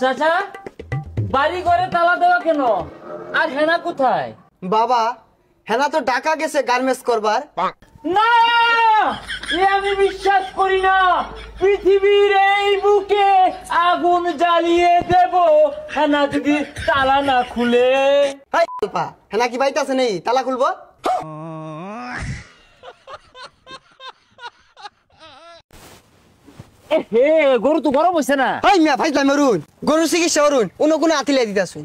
চাচা বাড়ি ঘরে তালা দেওয়া কেন? আর হেনা কোথায়? বাবা হেনা তো ঢাকা গেছে গার্মেন্টস করবার। না, আমি বিশ্বাস করি না। পৃথিবীর এই বুকে আগুন জ্বালিয়ে দেব হেনা যদি তালা না খুলে। হেনা কি বাইতে আছে নেই তালা খুলবো? হে গরু তো গরম হইছে না। গরু চিকিৎসা করুন অন্য কোনো আতিলাই দিতেছুন।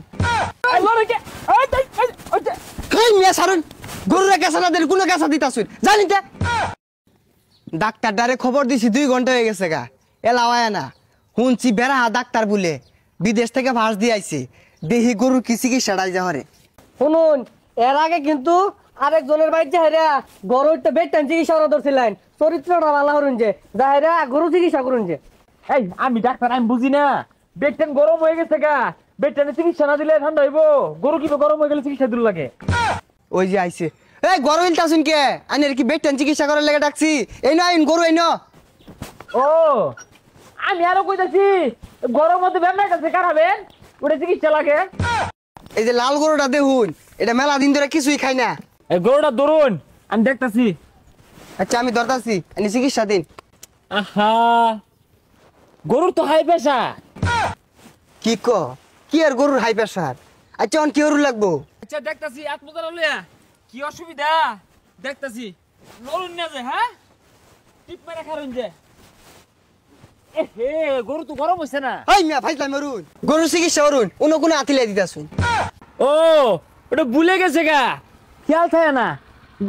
গরুরা কেঁচা না দিলে কোনো কেঁচা দিতেছুন জানি। ডাক্তার ডারে খবর দিছি 2 ঘন্টা হয়ে গেছে গা, এলাওয়া না। শুনছি বেড়া ডাক্তার বলে বিদেশ থেকে ভাস দিয়ে আইছে, দেহি গরুর কি চিকিৎসাটাই যা হরে। শুনুন, এর আগে কিন্তু আরেকজনের বাড়িতে হেরা গরুটা বেটান চিকিৎসা করা ধরছিলেন, চরিত্রটা ভালো হরুন যে যাহেরা গরু চিকিৎসা করুন যে। এই আমি ডাক্তার, আমি বুঝি না। বেটান গরম হয়ে গেছে গা, বেটানে চিকিৎসা না দিলে ঠান্ডা হইব। গরু কি গরম হয়ে গেলে চিকিৎসা দিল লাগে? ওই যে আইছে। এই গরু ইলতাছুন কে? আইনের কি বেটান চিকিৎসা করার লাগে ডাকছি? এই না আইন গরু এই না। ও আমি আরো কইতাছি গরম মধ্যে ব্যায়াম কাছে কারাবেন, ওটা চিকিৎসা লাগে। এই যে লাল গরুটা দেখুন, এটা মেলা দিন ধরে কিছুই খাই না। এই গরুটা ধরুন, আমি দেখতাছি। আচ্ছা আমি ধরতাছি, আপনি চিকিৎসা দিন। আহা, গরুর তো হাই প্রেসার। কি কি আর গরুর হাই প্রেসার? আচ্ছা অন কি গরু লাগবো? আচ্ছা দেখতাছি, আত্মদার লইয়া কি অসুবিধা দেখতাছি। নরুন না যে, হ্যাঁ টিপ মেরে খারুন যে। হে গরু তো গরম হইছে না। এই মিয়া ভাইলাই মরুন, গরু চিকিৎসা করুন অন্য কোনো আতিলাই দিতাছুন। ও ওটা ভুলে গেছে গা, খেয়াল থাকে না।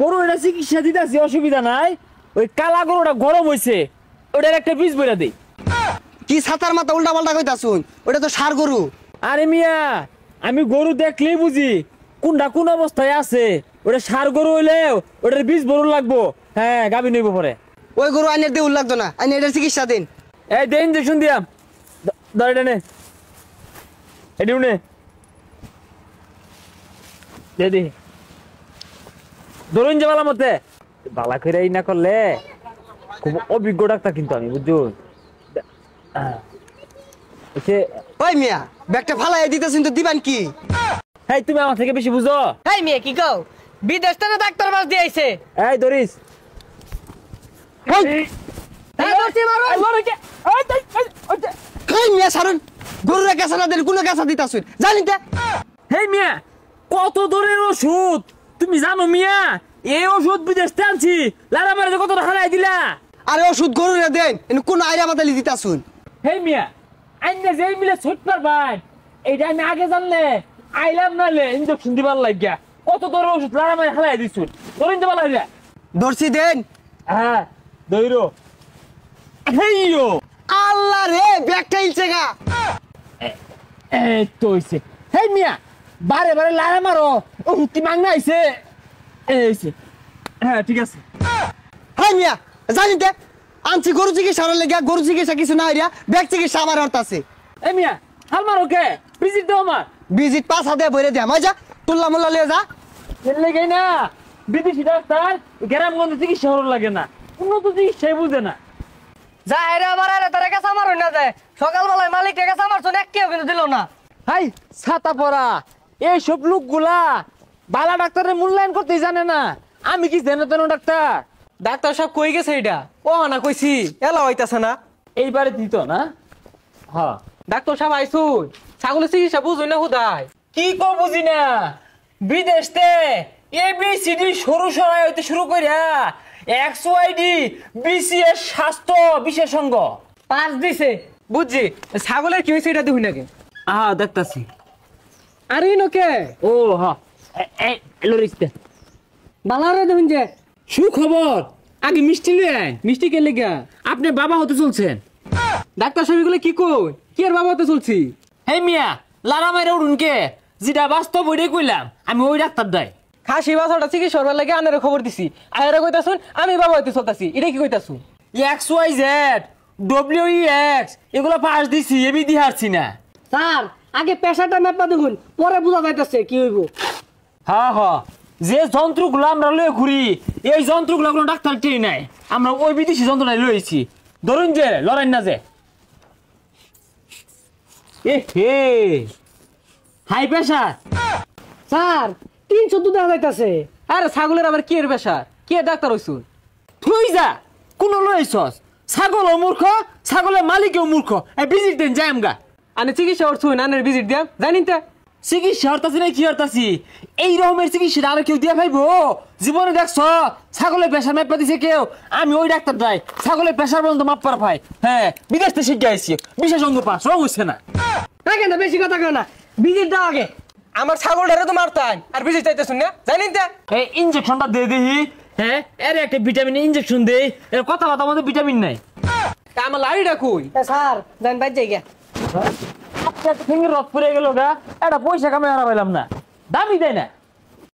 গরু এটা চিকিৎসা দিতাছি, অসুবিধা নাই। ওই কালা গরুটা গরম হইছে, ওটার একটা বীজ বইরা দেই। কি ছাতার মাথা উল্টা পাল্টা কইতাছুন? ওটা তো ষাঁড় গরু। আরে মিয়া, আমি গরু দেখলেই বুঝি কোনটা কোন অবস্থায় আছে। ওটা ষাঁড় গরু হইলেও ওটার বীজ বড় লাগবো। হ্যাঁ গাবি নইব পরে। ওই গরু আইনের দিয়ে লাগতো না, আইনের এটার চিকিৎসা দিন। এই দে ইঞ্জেকশন দিয়াম, ধর এটা নে, এটিও নে, দে দি ধরুন যে বালা মতে। বালা করে না করলে খুব অভিজ্ঞ ডাক্তার কিন্তু আমি, বুঝুন। ওই মিয়া ব্যাগটা ফালাই দিতেছুন তো দিবান কি? হ্যাঁ তুমি আমার থেকে বেশি বুঝো। এই মেয়ে কি কও, বিদেশ থেকে ডাক্তার বাস দিয়ে আইছে। এই ধরিস। গরুরা কেঁচা না দিলে কোনো কেঁচা দিতাছুন জানি। হেই মিয়া, কত দূরের ওষুধ তুমি জানো মিয়া? এই ওষুধ বিদেশ থেকে আনছি, লারা মারে কত হারাই দিলা। আরে ওষুধ গরুরা দেন, কোন আইরা বাতালি দিতাছুন। হেই মিয়া, আইনে যে মিলে ছুট পারবাই, এইটা আমি আগে জানলে আইলাম নালে ইনজেকশন দিবার লাগিয়া। কত দূরের ওষুধ লারা মারে হারাই দিছুন, ধরিন দিবার লাগিয়া। ধরছি দেন। হ্যাঁ দইরো। হেইও আল্লাহ রে, ব্যাগটা ইলছে গা। এই তো হইছে। হেই মিয়া, বারে বারে লারা মারো, ওষুধ কি মাংনা আইছে? এইছে, হ্যাঁ ঠিক আছে। হাই মিয়া জানি আনছি গরু চিকিৎসা লেগে, গরু চিকিৎসা কিছু না হইয়া ব্যাগ চিকিৎসা আমার অর্থ আছে। এই মিয়া হাল মারো কে? ভিজিট দাও আমার। ভিজিট 5,000 বইরে দিয়া মজা তুল্লা মুল্লা লিয়ে যা। এর লেগে না বিদেশি ডাক্তার গ্রামগঞ্জে চিকিৎসা হওয়ার লাগে না, উন্নত চিকিৎসাই বুঝে না। যা হেরা আমার আরে তারা কাছে মারুন না যায়, সকালবেলায় মালিক কাছে মারছুন, এক কেউ কিন্তু দিল না। হাই ছাতা পরা এইসব লোকগুলা বালা ডাক্তারের মূল্যায়ন করতেই জানে না। আমি কি জানো তেন ডাক্তার? ডাক্তার সব কই গেছে এটা? ও না কইছি এলা হইতাছে না। এইবারে দিত না। হ্যাঁ ডাক্তার সাহেব আইসুন, ছাগলের চিকিৎসা বুঝুই না হুদায়। কি কো বুঝি না। বিদেশতে ABCD সরু সরাই হইতে শুরু কইরা XYD BCS স্বাস্থ্য বিশেষজ্ঞ পাঁচ দিছে বুঝছি। ছাগলের কি হয়েছে এটা দেখুন নাকি? দেখতাছি। আর ইনোকে ও হ্যাঁ লরিস্তে বালারে দেখুন যে সুখবর। আগে মিষ্টি নিয়ে মিষ্টি কে লেগা? আপনি বাবা হতে চলছেন। ডাক্তার সাহেব এগুলো কি কই? কি আর বাবা হতে চলছি? হেই মিয়া, লারা মাইরা উঠুন কে? যেটা বাস্তব ওইটাই কইলাম, আমি ওই ডাক্তার দাই। খাসি বাছাটা চিকিৎসা হওয়ার লাগে আনারে খবর দিছি, আয়ারে কইতাছুন আমি বাবা হইতে চলতাছি, এটা কি কইতাছুন? XYZ WEX এগুলো পাস দিছি, এবি দি হারছি না। স্যার আগে পেশাটা মেপা দেখুন, পরে বুঝা যাইতাছে কি হইব। হ্যাঁ হ্যাঁ, যে যন্ত্রগুলো আমরা লয়ে ঘুরি এই যন্ত্রগুলো কোনো ডাক্তার টেই নাই, আমরা ওই বিদেশি যন্ত্রটাই লয়েছি। ধরুন যে লড়াই না যে এ হে হাই প্রেসার স্যার 300 দুধ দেখা যাইতাছে। আরে ছাগলের আবার কি এর বেশা কে ডাক্তার হইছুন? তুই যা কোন লইছস ছাগল মূর্খ ছাগলের মালিকও মূর্খ এই ভিজিট দেন যাই আমগা আনে চিকিৎসা করছুন আনের ভিজিট দিয়াম জানিন তা চিকিৎসা হরতাছি না কি হরতাছি এই রকমের চিকিৎসা আর কেউ দিয়া পাইবো জীবনে দেখছ ছাগলের প্রেসার মাপা দিছে কেউ আমি ওই ডাক্তার যাই ছাগলের প্রেসার পর্যন্ত মাপার ভাই হ্যাঁ বিদেশ থেকে শিখে আইছি বিশেষ অঙ্গ পাস রং হচ্ছে না দেখেন না বেশি কথা কেউ না, ভিজিট দাও আগে। আমার ছাগলটারে তো মারতাম আর ভিজিট চাইতেছুন না জানিন তা এই ইনজেকশনটা দিয়ে দিহি হ্যাঁ এর একটা ভিটামিন ইনজেকশন দেই এর কথা কথা মধ্যে ভিটামিন নাই তা আমার লাড়িটা কই? স্যার দেন বাইর যাই গা। আপনার ফিঙ্গার রথ পড়ে গেল গা এটা পয়সা কামাই হারা পাইলাম না দামি দেয় না